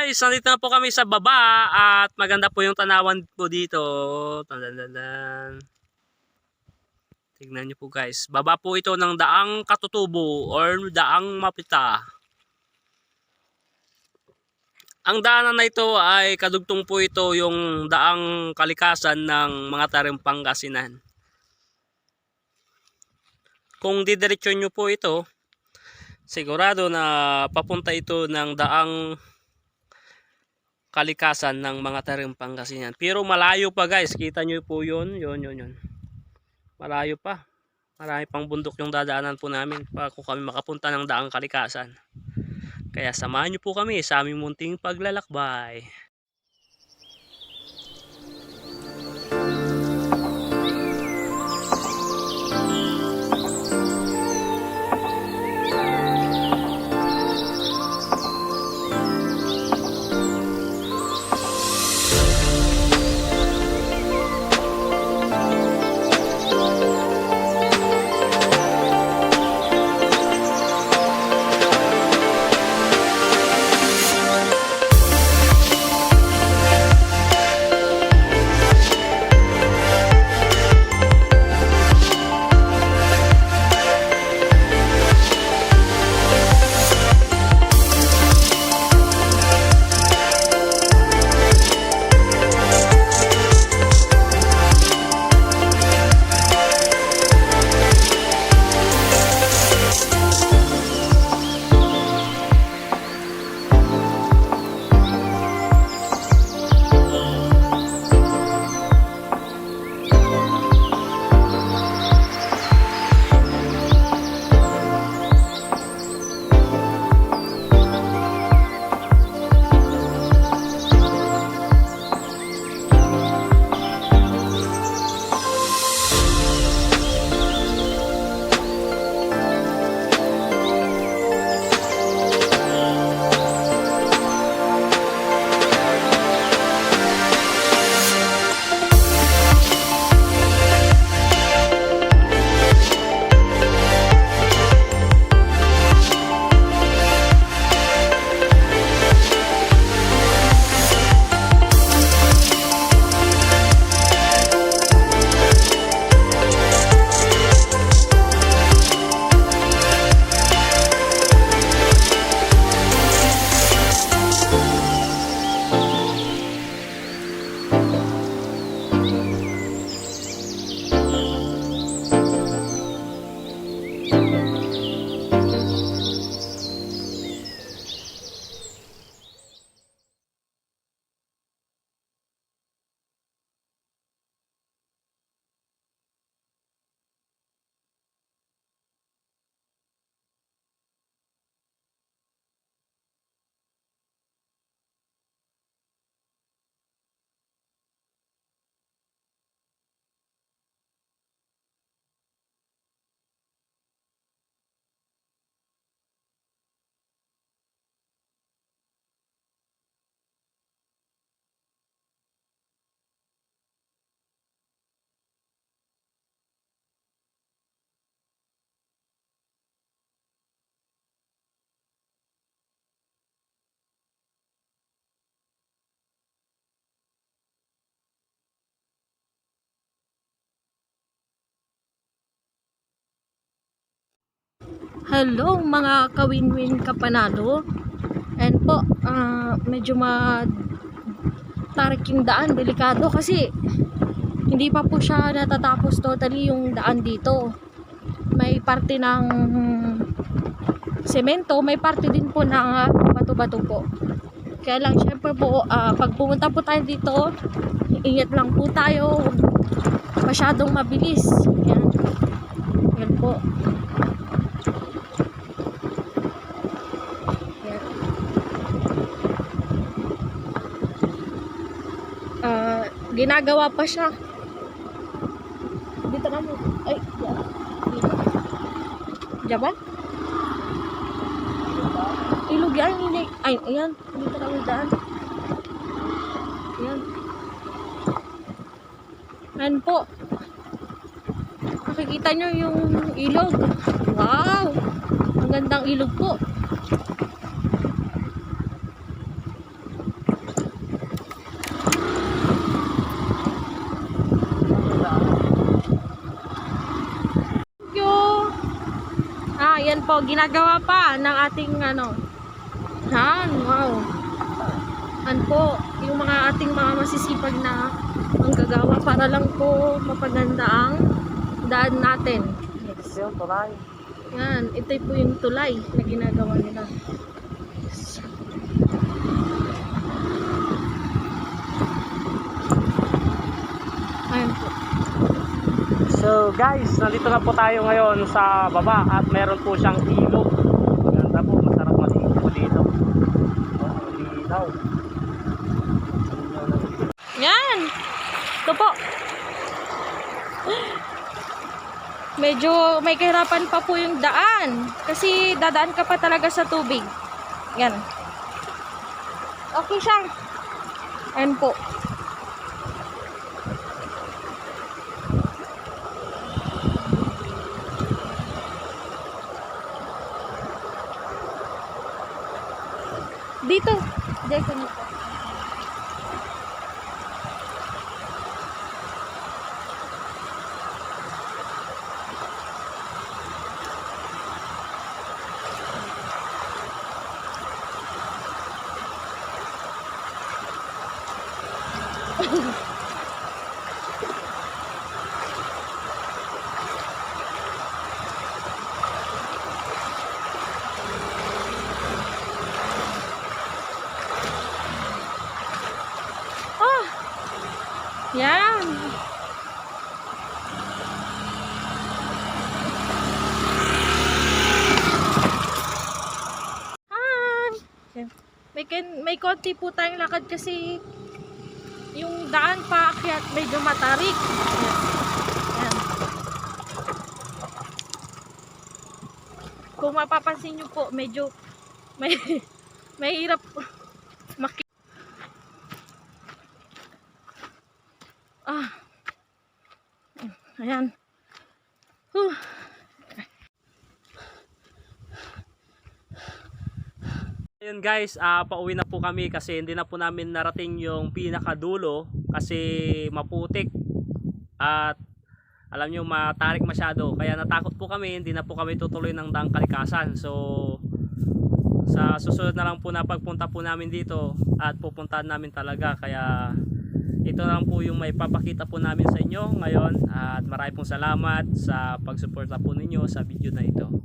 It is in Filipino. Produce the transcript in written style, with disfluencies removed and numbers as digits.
guys, nandito na po kami sa baba at maganda po yung tanawan po dito. Tandadan. Tignan nyo po guys, baba po ito ng Daang Katutubo or Daang Mapita. Ang daanan na ito ay kadugtong po ito yung daang kalikasan ng mga tarim Pangasinan. Kung didiretso nyo po ito, sigurado na papunta ito ng daang kalikasan ng mga tarim Pangasinan. Pero malayo pa guys, kita nyo po yun. Malayo pa. Marami pang bundok yung dadaanan po namin para kung kami makapunta ng daang kalikasan. Kaya samahan nyo po kami sa aming munting paglalakbay. Hello mga kawinwin Kapanalo. And po, medyo matarik yung daan, delikado kasi hindi pa po siya natatapos totally yung daan dito. May parte ng semento, may parte din po ng bato-bato po. Kaya lang syempre po, pag pumunta po tayo dito, ingat lang po tayo, masyadong mabilis. Yan po. Ginagawa pa siya dito na mo. Ay, yan. Dito. Diyan ba? Ilog yan. Ay, ayan. Dito na yung daan. Ayan. Ayan po. Nakikita nyo yung ilog. Wow! Ang gandang ilog po. Yan po, ginagawa pa ng ating ano. Yan, wow. Yan po, yung mga ating mga masisipag na manggagawa para lang po mapaganda ang daan natin. Yes. Yung tulay. Yan, ito po yung tulay na ginagawa nila. Ayan po. So guys, nandito na po tayo ngayon sa baba at meron po siyang ilog. Ganda po, masarap maligo po dito. Linaw. Yan! Ito po. Medyo may kahirapan pa po yung daan. Kasi dadaan ka pa talaga sa tubig. Yan. Okay siya. Ayan po. Dito. Dito nito. Oh! Yan! Hi! May konti po tayong lakad kasi yung daan paakyat medyo matarik. Yan. Yan. Kung mapapansin nyo po, medyo may hirap ayan. Huh. Ayun guys, pauwi na po kami kasi hindi na po namin narating yung pinakadulo kasi maputik at alam nyo matarik masyado, kaya natakot po kami, hindi na po kami tutuloy ng Daang Kalikasan. So sa susunod na lang po na pagpunta po namin dito at pupuntahan namin talaga, kaya ito na lang po yung may papakita po namin sa inyo ngayon at maraming pong salamat sa pagsuporta po ninyo sa video na ito.